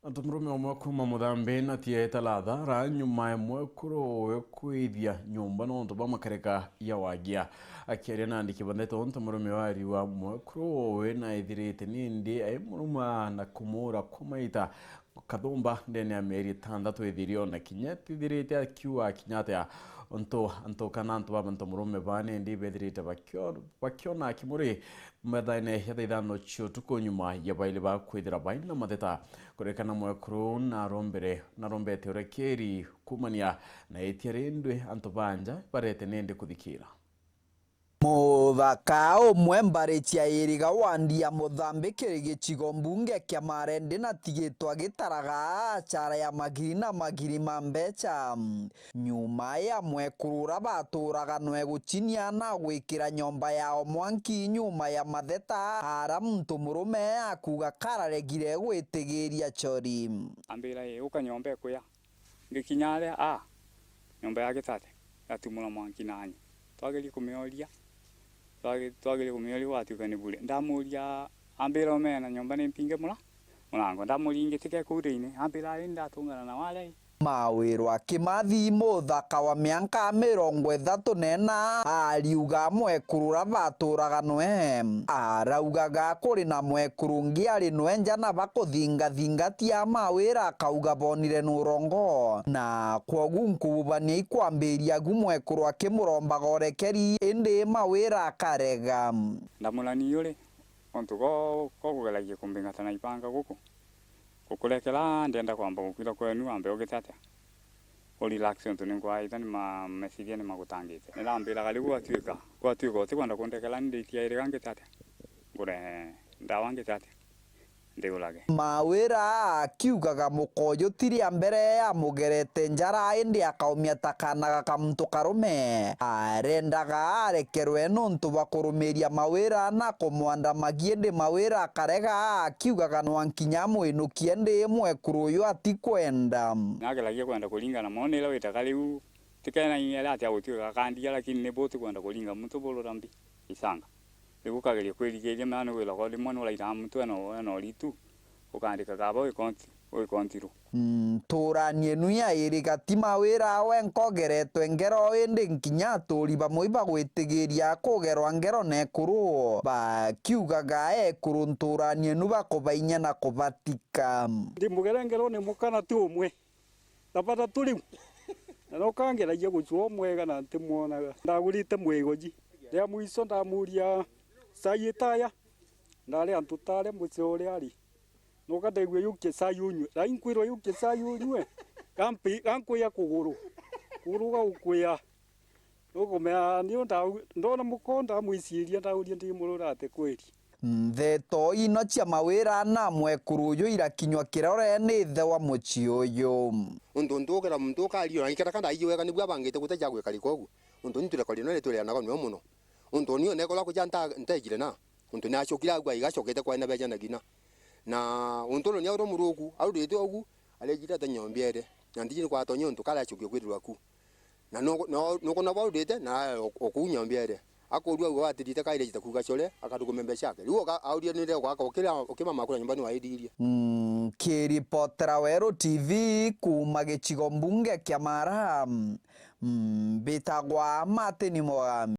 Atumurume omwe kuma muthambi na tieta latha ra nyuma imwe kurowe kwithia nyumba nontu ba makareka ya wagia akiaria na andiki bandete ontumurume wari wa mwe kurowe na ithirite nindi aimuruma na kumura kumaita kathumba ndene ya meri 6 ithirio na kinyeti thirite akiwa kinyata onto kana antu babantu murume bane ndi bethirite bakiona akimuri methaine ya ithano cio tuko nyuma ya baile ba kwithira baina mateta kurekana mwekuru na rombete urekeri kumania na etiarendwe antu banja barete nende kuthikira muthaka umwe mbaritia iriga wandia muthambikiri gicigo mbunge kia Marende na tigitwa gitaraga chara ya magiri na magiri ma mbeca nyuma ya mwekurura baturaga nwe gucinia na gwikira nyomba yao mwanki nyuma ya matheta hara muntu murume akuga kararegire gwitigiria chori ambira uka nyomba kuya ngikinyare nyomba ya gitate yatumura mwanki nanye twagiri kumioria twagire kumioria watuka ni bure ndamuria ambira omena nyomba ni mpinge murango ndamuringe tike kureine ambira ari ndatungana na wale mawirwa Kimathi muthaka wa mianka 34 ariuga mwekurura baturaga nwe araugaga kuri na mwekurungi ari nwe njana bakuthingathingatia mawira akauga bonire nurongo na kwogu nkubania ikwambiria gumwekuru akimurombaga orekeri indi mawira akarega ndamulani yule ontu ko kugeragia kumbingatana ipanga guku kukurekera ndenda kwamba gukira kwenu ambe ogitate o relax ontu ningwaita ni mesiria ni magutangite nirambira gali gwatuika oti kwenda kundekera nditia iri gangitate ngure ndawa ngitate ndigulage mawira akiugaga mukoyo tiria mbere ya mugerete njara indi akaumia takanaga kamuntu karume arendaga arekerwe nontu bakurumiria mawira na kumwanda magiende mawira akarega akiugaga nwankinya mwinukie ndi mwekuru uyu atikwenda nageragia kwenda kuringana monera witaga riu tikena inyela ati agutwika kandia lakini ni botu kwenda kuringa muntu bulurambi isanga rigukageria kwirigeria mwana wila kwa limwe no laita muntu no ritu ukandika gabo ikontiru turanie nuya iriga ti mawira we nkogeretwe ngero indi nkinya turi bamwe bagwitigiria kugerwa ngero nekuru bakiugaga ekuru nturanie nu bakubainya na kubatika ndimugere ngero ni mukana tu umwe tapata turi no kangeragia guchuo mwega na ntimuonaga ndagurite mwigoji ria mwiso ndamuria sayitaya ndari antutare muciore ari nuka ndeigwe yuke sayunywe rainkwirwo yuke sayunywe kampi kuguru kuruga ukwia nukumea ndio ndona mukonda mwiciria ndauria ndi mururate kweri ntheto ino cia mawira na mwekuru uyu irakinywa kirore ni the wa muci uyu undu ndugera muntu kario ikera kanda ijiwega nibwa bangite guteja gwikari kogu undu nitule kolino ne tule nago muno undu niyo nekola kujanta ntegire na undu nashokira gwa igashokete kwa na beja na gina na undu nya ro muruku arudite ogu alejira tanyombiere nandije kwa tonyo undu kala chokyo kwirwa ku na no kona barudite na okunyombiere akorua gwa atirite kaire jita kugachole akadukumembe shake riwo audio nire kwa okima makura nyumbani waidirie kiripotera Wero TV kuma gicigo mbunge kia Mara bitagwa Martin Mogambi.